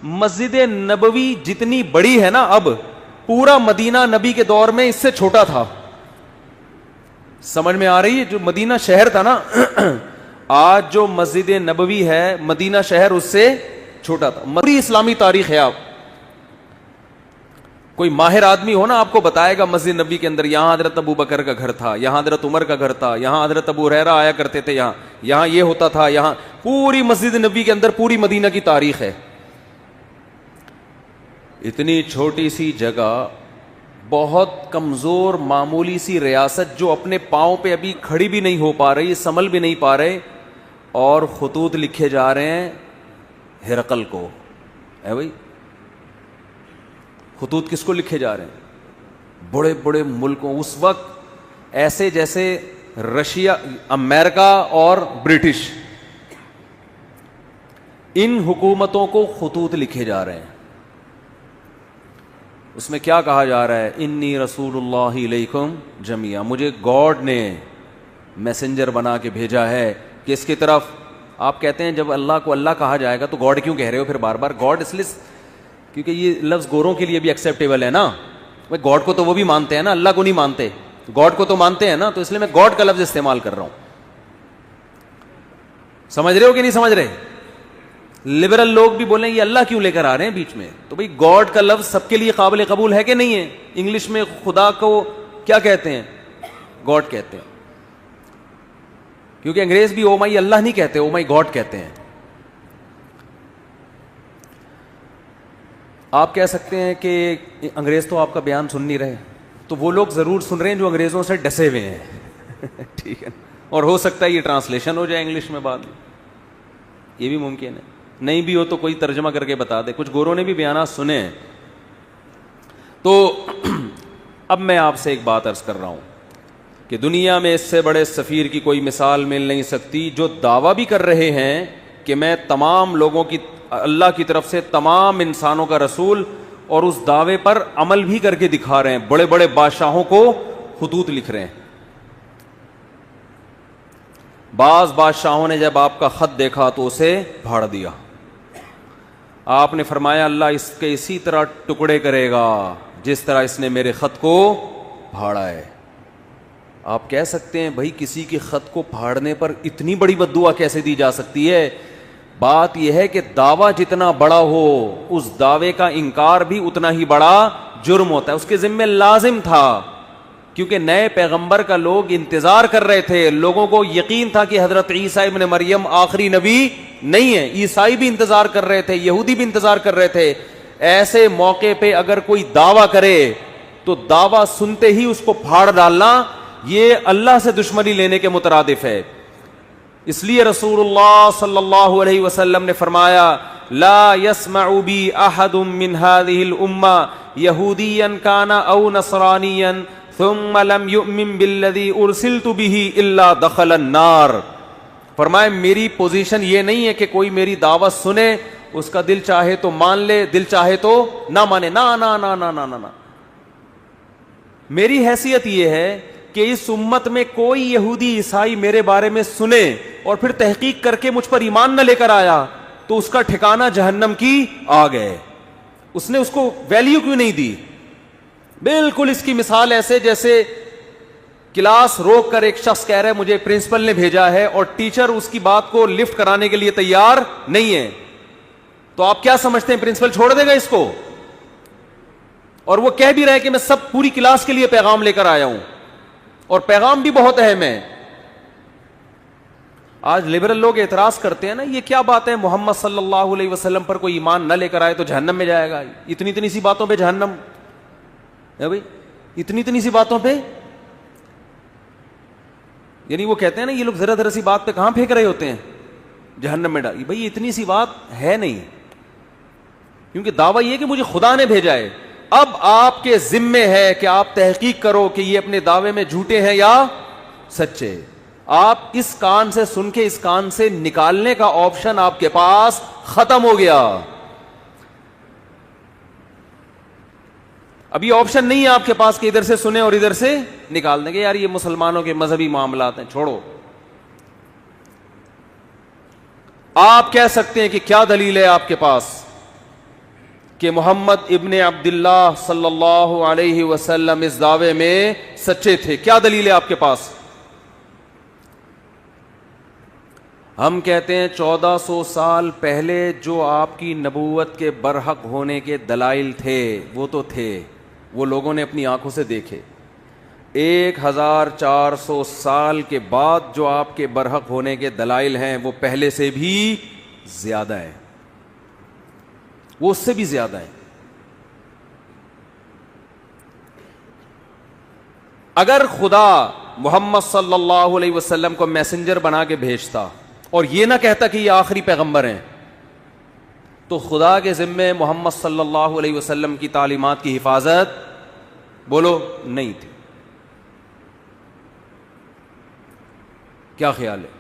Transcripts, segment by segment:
مسجد نبوی جتنی بڑی ہے نا اب، پورا مدینہ نبی کے دور میں اس سے چھوٹا تھا. سمجھ میں آ رہی ہے؟ جو مدینہ شہر تھا نا آج جو مسجد نبوی ہے مدینہ شہر اس سے چھوٹا تھا. پوری اسلامی تاریخ ہے. آپ کوئی ماہر آدمی ہو نا آپ کو بتائے گا مسجد نبی کے اندر یہاں حضرت ابو بکر کا گھر تھا, یہاں حضرت عمر کا گھر تھا, یہاں حضرت ابو ہریرہ آیا کرتے تھے, یہاں یہ ہوتا تھا, یہاں پوری مسجد نبی کے اندر پوری مدینہ کی تاریخ ہے. اتنی چھوٹی سی جگہ, بہت کمزور معمولی سی ریاست جو اپنے پاؤں پہ ابھی کھڑی بھی نہیں ہو پا رہی, سنبھل بھی نہیں پا رہے, اور خطوط لکھے جا رہے ہیں ہرقل کو. ہے بھائی, خطوط کس کو لکھے جا رہے ہیں؟ بڑے بڑے ملکوں, اس وقت ایسے جیسے رشیا, امریکہ اور برٹش, ان حکومتوں کو خطوط لکھے جا رہے ہیں. اس میں کیا کہا جا رہا ہے؟ انی رسول اللہ علیکم جمیعا, مجھے گاڈ نے میسنجر بنا کے بھیجا ہے. کس کی طرف؟ آپ کہتے ہیں جب اللہ کو اللہ کہا جائے گا تو گاڈ کیوں کہہ رہے ہو پھر بار بار؟ گاڈ اس لیے کیونکہ یہ لفظ گوروں کے لیے بھی ایکسیپٹیبل ہے نا. بھائی گاڈ کو تو وہ بھی مانتے ہیں نا, اللہ کو نہیں مانتے, گاڈ کو تو مانتے ہیں نا, تو اس لیے میں گاڈ کا لفظ استعمال کر رہا ہوں. سمجھ رہے ہو کہ نہیں سمجھ رہے؟ لبرل لوگ بھی بولیں یہ اللہ کیوں لے کر آ رہے ہیں بیچ میں؟ تو بھئی گاڈ کا لفظ سب کے لیے قابل قبول ہے کہ نہیں ہے؟ انگلش میں خدا کو کیا کہتے ہیں؟ گاڈ کہتے ہیں. کیونکہ انگریز بھی او مائی اللہ نہیں کہتے, او مائی گاڈ کہتے ہیں. آپ کہہ سکتے ہیں کہ انگریز تو آپ کا بیان سن نہیں رہے, تو وہ لوگ ضرور سن رہے ہیں جو انگریزوں سے ڈسے ہوئے ہیں. ٹھیک ہے, اور ہو سکتا ہے یہ ٹرانسلیشن ہو جائے انگلش میں بعد میں, یہ بھی ممکن ہے. نہیں بھی ہو تو کوئی ترجمہ کر کے بتا دے. کچھ گوروں نے بھی بیانات سنے ہیں. تو اب میں آپ سے ایک بات عرض کر رہا ہوں کہ دنیا میں اس سے بڑے سفیر کی کوئی مثال مل نہیں سکتی, جو دعویٰ بھی کر رہے ہیں کہ میں تمام لوگوں کی, اللہ کی طرف سے تمام انسانوں کا رسول, اور اس دعوے پر عمل بھی کر کے دکھا رہے ہیں. بڑے بڑے بادشاہوں کو خطوط لکھ رہے ہیں. بعض بادشاہوں نے جب آپ کا خط دیکھا تو اسے پھاڑ دیا. آپ نے فرمایا اللہ اس کے اسی طرح ٹکڑے کرے گا جس طرح اس نے میرے خط کو پھاڑا ہے. آپ کہہ سکتے ہیں بھائی کسی کے خط کو پھاڑنے پر اتنی بڑی بددعا کیسے دی جا سکتی ہے؟ بات یہ ہے کہ دعویٰ جتنا بڑا ہو اس دعوے کا انکار بھی اتنا ہی بڑا جرم ہوتا ہے. اس کے ذمہ لازم تھا, کیونکہ نئے پیغمبر کا لوگ انتظار کر رہے تھے. لوگوں کو یقین تھا کہ حضرت عیسیٰ ابن مریم آخری نبی نہیں ہے. عیسائی بھی انتظار کر رہے تھے, یہودی بھی انتظار کر رہے تھے. ایسے موقع پہ اگر کوئی دعویٰ کرے تو دعویٰ سنتے ہی اس کو پھاڑ ڈالنا یہ اللہ سے دشمنی لینے کے مترادف ہے. اس لیے رسول اللہ صلی اللہ علیہ وسلم نے فرمایا لا يسمع بی احد من هذه الامة یہودیا کان او نصرانیا ثم لم يؤمن بالذی ارسلت به الا دخل النار. فرمائے میری پوزیشن یہ نہیں ہے کہ کوئی میری دعوت سنے, اس کا دل چاہے تو مان لے, دل چاہے تو نہ مانے. نا نا نا نا نا نا, میری حیثیت یہ ہے کہ اس امت میں کوئی یہودی عیسائی میرے بارے میں سنے اور پھر تحقیق کر کے مجھ پر ایمان نہ لے کر آیا تو اس کا ٹھکانہ جہنم کی آ گئے. اس نے اس کو ویلیو کیوں نہیں دی؟ بالکل اس کی مثال ایسے جیسے کلاس روک کر ایک شخص کہہ رہا ہے مجھے پرنسپل نے بھیجا ہے, اور ٹیچر اس کی بات کو لفٹ کرانے کے لیے تیار نہیں ہے, تو آپ کیا سمجھتے ہیں پرنسپل چھوڑ دے گا اس کو؟ اور وہ کہہ بھی رہے کہ میں سب پوری کلاس کے لیے پیغام لے کر آیا ہوں, اور پیغام بھی بہت اہم ہے. آج لبرل لوگ اعتراض کرتے ہیں نا, یہ کیا بات ہے محمد صلی اللہ علیہ وسلم پر کوئی ایمان نہ لے کر آئے تو جہنم میں جائے گا. اتنی اتنی سی باتوں پہ جہنم ہے بھائی, اتنی اتنی سی باتوں پہ. یعنی وہ کہتے ہیں نا یہ لوگ ذرا ذرا سی بات پہ کہاں پھینک رہے ہوتے ہیں جہنم میں ڈال. بھائی اتنی سی بات ہے نہیں, کیونکہ دعویٰ یہ کہ مجھے خدا نے بھیجا ہے. اب آپ کے ذمے ہے کہ آپ تحقیق کرو کہ یہ اپنے دعوے میں جھوٹے ہیں یا سچے. آپ اس کان سے سن کے اس کان سے نکالنے کا آپشن آپ کے پاس ختم ہو گیا. ابھی آپشن نہیں ہے آپ کے پاس کہ ادھر سے سنیں اور ادھر سے نکال دیں گے یار یہ مسلمانوں کے مذہبی معاملات ہیں, چھوڑو. آپ کہہ سکتے ہیں کہ کیا دلیل ہے آپ کے پاس کہ محمد ابن عبداللہ صلی اللہ علیہ وسلم اس دعوے میں سچے تھے. کیا دلیل ہے آپ کے پاس؟ ہم کہتے ہیں 1400 سال پہلے جو آپ کی نبوت کے برحق ہونے کے دلائل تھے وہ تو تھے، وہ لوگوں نے اپنی آنکھوں سے دیکھے. 1400 سال کے بعد جو آپ کے برحق ہونے کے دلائل ہیں وہ پہلے سے بھی زیادہ ہیں، وہ اس سے بھی زیادہ ہیں. اگر خدا محمد صلی اللہ علیہ وسلم کو میسنجر بنا کے بھیجتا اور یہ نہ کہتا کہ یہ آخری پیغمبر ہیں، تو خدا کے ذمے محمد صلی اللہ علیہ وسلم کی تعلیمات کی حفاظت بولو نہیں تھی. کیا خیال ہے؟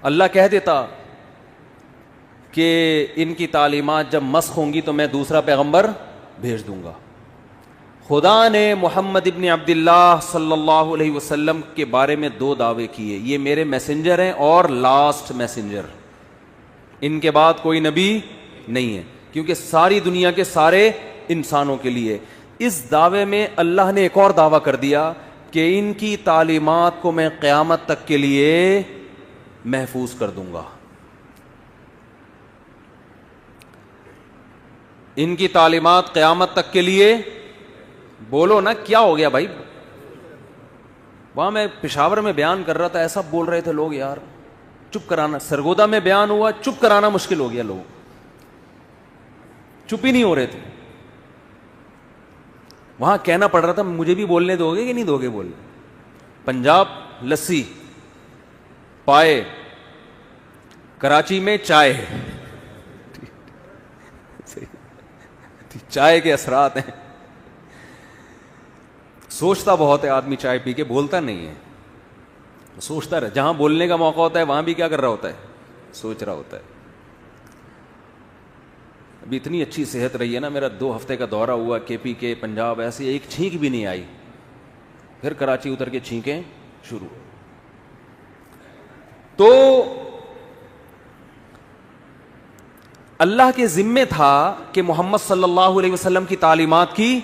اللہ کہہ دیتا کہ ان کی تعلیمات جب مسخ ہوں گی تو میں دوسرا پیغمبر بھیج دوں گا. خدا نے محمد ابن عبداللہ صلی اللہ علیہ وسلم کے بارے میں 2 دعوے کیے، یہ میرے میسنجر ہیں اور لاسٹ میسنجر، ان کے بعد کوئی نبی نہیں ہے، کیونکہ ساری دنیا کے سارے انسانوں کے لیے. اس دعوے میں اللہ نے ایک اور دعویٰ کر دیا کہ ان کی تعلیمات کو میں قیامت تک کے لیے محفوظ کر دوں گا. ان کی تعلیمات قیامت تک کے لیے، بولو نا کیا ہو گیا بھائی؟ وہاں میں پشاور میں بیان کر رہا تھا، ایسا بول رہے تھے لوگ یار، چپ کرانا. سرگودا میں بیان ہوا، چپ کرانا مشکل ہو گیا، لوگ چپ ہی نہیں ہو رہے تھے. وہاں کہنا پڑ رہا تھا مجھے بھی بولنے دو گے کہ نہیں دو گے بولنے. پنجاب لسی، پائے، کراچی میں چائے، چائے کے اثرات ہیں. سوچتا بہت ہے آدمی، چائے پی کے بولتا نہیں ہے، سوچتا رہے. جہاں بولنے کا موقع ہوتا ہے وہاں بھی کیا کر رہا ہوتا ہے؟ سوچ رہا ہوتا ہے. ابھی اتنی اچھی صحت رہی ہے نا، میرا 2 ہفتے کا دورہ ہوا کے پی کے پنجاب، ایسے ایک چھینک بھی نہیں آئی. پھر کراچی اتر کے چھینکیں شروع. تو اللہ کے ذمے تھا کہ محمد صلی اللہ علیہ وسلم کی تعلیمات کی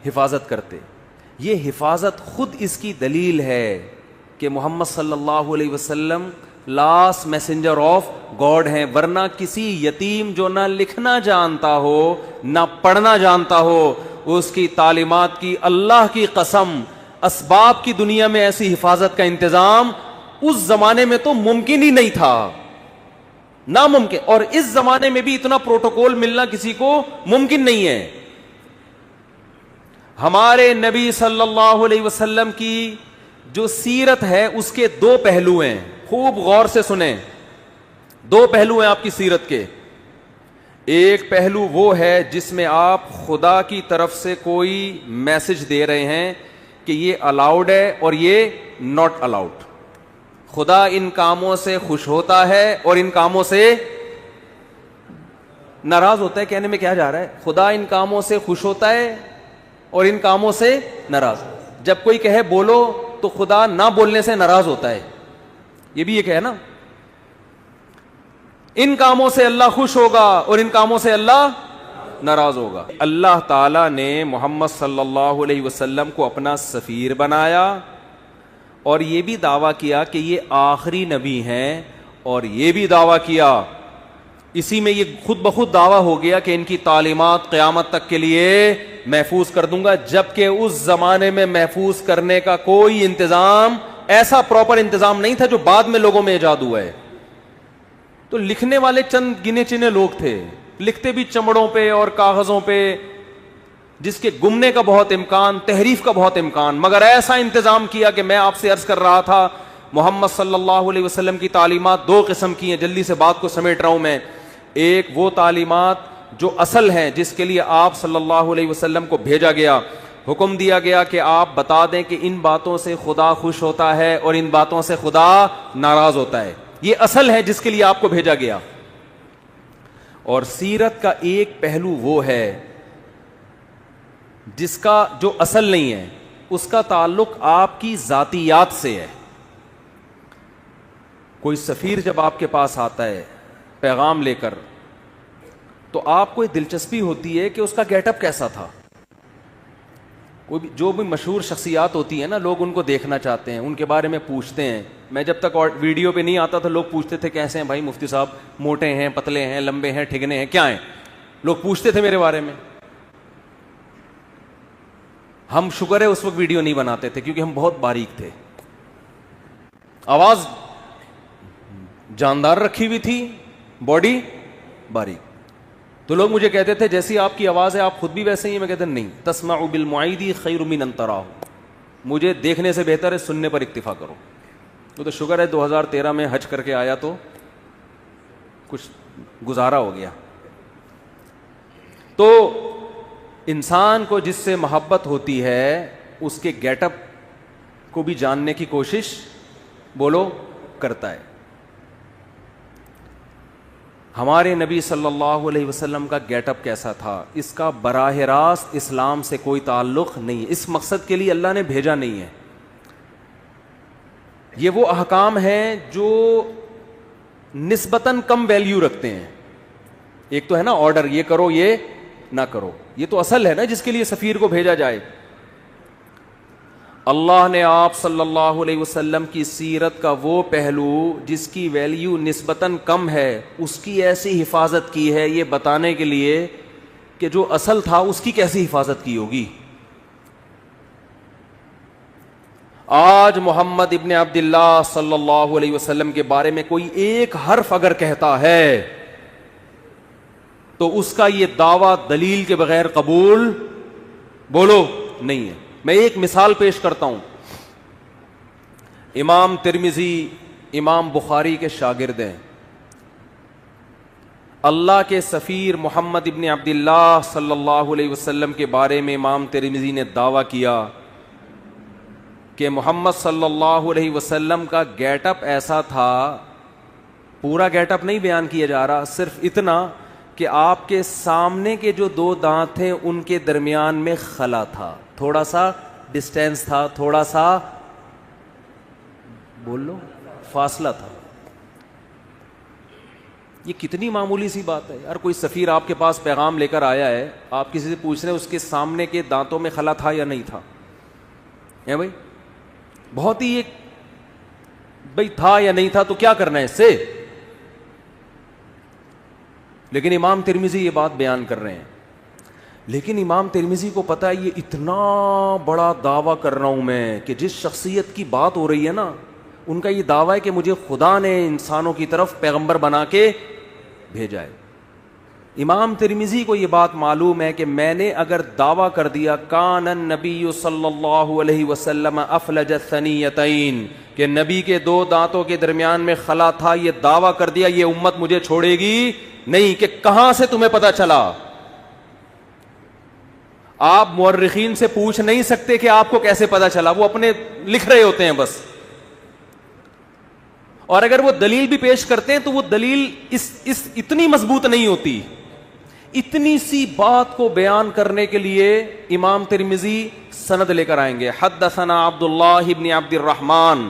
حفاظت کرتے. یہ حفاظت خود اس کی دلیل ہے کہ محمد صلی اللہ علیہ وسلم لاسٹ میسنجر آف گاڈ ہیں. ورنہ کسی یتیم جو نہ لکھنا جانتا ہو نہ پڑھنا جانتا ہو، اس کی تعلیمات کی اللہ کی قسم اسباب کی دنیا میں ایسی حفاظت کا انتظام اس زمانے میں تو ممکن ہی نہیں تھا، ناممکن. اور اس زمانے میں بھی اتنا پروٹوکول ملنا کسی کو ممکن نہیں ہے. ہمارے نبی صلی اللہ علیہ وسلم کی جو سیرت ہے اس کے 2 پہلو ہیں، خوب غور سے سنیں. 2 پہلو ہیں آپ کی سیرت کے. ایک پہلو وہ ہے جس میں آپ خدا کی طرف سے کوئی میسج دے رہے ہیں کہ یہ الاؤڈ ہے اور یہ ناٹ الاؤڈ. خدا ان کاموں سے خوش ہوتا ہے اور ان کاموں سے ناراض ہوتا ہے. کہنے میں کیا جا رہا ہے؟ خدا ان کاموں سے خوش ہوتا ہے اور ان کاموں سے ناراض. جب کوئی کہے بولو تو خدا نہ بولنے سے ناراض ہوتا ہے، یہ بھی ایک ہے نا. ان کاموں سے اللہ خوش ہوگا اور ان کاموں سے اللہ ناراض ہوگا. اللہ تعالی نے محمد صلی اللہ علیہ وسلم کو اپنا سفیر بنایا اور یہ بھی دعویٰ کیا کہ یہ آخری نبی ہیں، اور یہ بھی دعویٰ کیا، اسی میں یہ خود بخود دعویٰ ہو گیا کہ ان کی تعلیمات قیامت تک کے لیے محفوظ کر دوں گا. جبکہ اس زمانے میں محفوظ کرنے کا کوئی انتظام، ایسا پراپر انتظام نہیں تھا جو بعد میں لوگوں میں ایجاد ہوا ہے. تو لکھنے والے چند گنے چنے لوگ تھے، لکھتے بھی چمڑوں پہ اور کاغذوں پہ، جس کے گمنے کا بہت امکان، تحریف کا بہت امکان. مگر ایسا انتظام کیا کہ میں آپ سے عرض کر رہا تھا محمد صلی اللہ علیہ وسلم کی تعلیمات 2 قسم کی ہیں. جلدی سے بات کو سمیٹ رہا ہوں میں. ایک وہ تعلیمات جو اصل ہیں، جس کے لیے آپ صلی اللہ علیہ وسلم کو بھیجا گیا، حکم دیا گیا کہ آپ بتا دیں کہ ان باتوں سے خدا خوش ہوتا ہے اور ان باتوں سے خدا ناراض ہوتا ہے. یہ اصل ہے جس کے لیے آپ کو بھیجا گیا. اور سیرت کا ایک پہلو وہ ہے جس کا جو اصل نہیں ہے، اس کا تعلق آپ کی ذاتیات سے ہے. کوئی سفیر جب آپ کے پاس آتا ہے پیغام لے کر، تو آپ کو دلچسپی ہوتی ہے کہ اس کا گیٹ اپ کیسا تھا. جو بھی مشہور شخصیات ہوتی ہیں نا، لوگ ان کو دیکھنا چاہتے ہیں، ان کے بارے میں پوچھتے ہیں. میں جب تک ویڈیو پہ نہیں آتا تھا لوگ پوچھتے تھے کیسے ہیں بھائی مفتی صاحب، موٹے ہیں، پتلے ہیں، لمبے ہیں، ٹھگنے ہیں، کیا ہیں، لوگ پوچھتے تھے میرے بارے میں. ہم شکر ہے اس وقت ویڈیو نہیں بناتے تھے کیونکہ ہم بہت باریک تھے، آواز جاندار رکھی ہوئی تھی، باڈی باریک. تو لوگ مجھے کہتے تھے جیسی آپ کی آواز ہے آپ خود بھی ویسے ہی ہیں. میں کہتا نہیں، تسمع بالمعید خیر من ان تراہ، مجھے دیکھنے سے بہتر ہے سننے پر اکتفا کرو. تو شکر ہے 2013 میں حج کر کے آیا تو کچھ گزارا ہو گیا. تو انسان کو جس سے محبت ہوتی ہے اس کے گیٹ اپ کو بھی جاننے کی کوشش بولو کرتا ہے. ہمارے نبی صلی اللہ علیہ وسلم کا گیٹ اپ کیسا تھا؟ اس کا براہ راست اسلام سے کوئی تعلق نہیں ہے، اس مقصد کے لیے اللہ نے بھیجا نہیں ہے. یہ وہ احکام ہیں جو نسبتاً کم ویلیو رکھتے ہیں. ایک تو ہے نا آرڈر، یہ کرو یہ نہ کرو، یہ تو اصل ہے نا جس کے لیے سفیر کو بھیجا جائے. اللہ نے آپ صلی اللہ علیہ وسلم کی سیرت کا وہ پہلو جس کی ویلیو نسبتاً کم ہے اس کی ایسی حفاظت کی ہے یہ بتانے کے لیے کہ جو اصل تھا اس کی کیسی حفاظت کی ہوگی. آج محمد ابن عبداللہ صلی اللہ علیہ وسلم کے بارے میں کوئی ایک حرف اگر کہتا ہے تو اس کا یہ دعویٰ دلیل کے بغیر قبول بولو نہیں ہے. میں ایک مثال پیش کرتا ہوں. امام ترمذی امام بخاری کے شاگرد ہیں. اللہ کے سفیر محمد ابن عبداللہ صلی اللہ علیہ وسلم کے بارے میں امام ترمذی نے دعویٰ کیا کہ محمد صلی اللہ علیہ وسلم کا گیٹ اپ ایسا تھا. پورا گیٹ اپ نہیں بیان کیا جا رہا، صرف اتنا کہ آپ کے سامنے کے جو دو دانت تھے ان کے درمیان میں خلا تھا، تھوڑا سا ڈسٹینس تھا، تھوڑا سا بول لو فاصلہ تھا. یہ کتنی معمولی سی بات ہے یار. کوئی سفیر آپ کے پاس پیغام لے کر آیا ہے، آپ کسی سے پوچھ رہے ہیں اس کے سامنے کے دانتوں میں خلا تھا یا نہیں تھا؟ ہے بھائی بہت ہی ایک بھائی تھا یا نہیں تھا تو کیا کرنا ہے اس سے. لیکن امام ترمذی یہ بات بیان کر رہے ہیں. لیکن امام ترمذی کو پتا ہے یہ اتنا بڑا دعویٰ کر رہا ہوں میں کہ جس شخصیت کی بات ہو رہی ہے نا ان کا یہ دعویٰ ہے کہ مجھے خدا نے انسانوں کی طرف پیغمبر بنا کے بھیجا ہے. امام ترمذی کو یہ بات معلوم ہے کہ میں نے اگر دعویٰ کر دیا کان النبی صلی اللہ علیہ وسلم افلج الثنیتین کہ نبی کے دو دانتوں کے درمیان میں خلا تھا، یہ دعویٰ کر دیا، یہ امت مجھے چھوڑے گی نہیں. کہ کہاں سے تمہیں پتا چلا؟ آپ مورخین سے پوچھ نہیں سکتے کہ آپ کو کیسے پتا چلا، وہ اپنے لکھ رہے ہوتے ہیں بس. اور اگر وہ دلیل بھی پیش کرتے ہیں تو وہ دلیل اس اتنی مضبوط نہیں ہوتی. اتنی سی بات کو بیان کرنے کے لیے امام ترمذی سند لے کر آئیں گے. حدثنا عبداللہ ابن عبد الرحمن.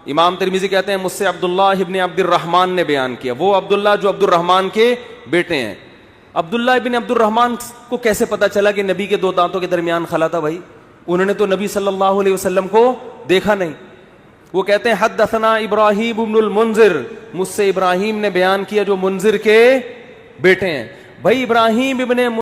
امام ترمذی کہتے ہیں مجھ سے عبداللہ ابن عبد الرحمن نے بیان کیا. وہ عبداللہ جو عبد الرحمن کے بیٹے ہیں. عبداللہ ابن عبد الرحمن کو کیسے پتا چلا کہ نبی کے دو دانتوں کے درمیان خلا تھا؟ بھائی انہوں نے تو نبی صلی اللہ علیہ وسلم کو دیکھا نہیں. وہ کہتے ہیں حدثنا ابراہیم ابن المنذر، مجھ سے ابراہیم نے بیان کیا جو منذر کے بیٹے ہیں. بھائی ابراہیم ابن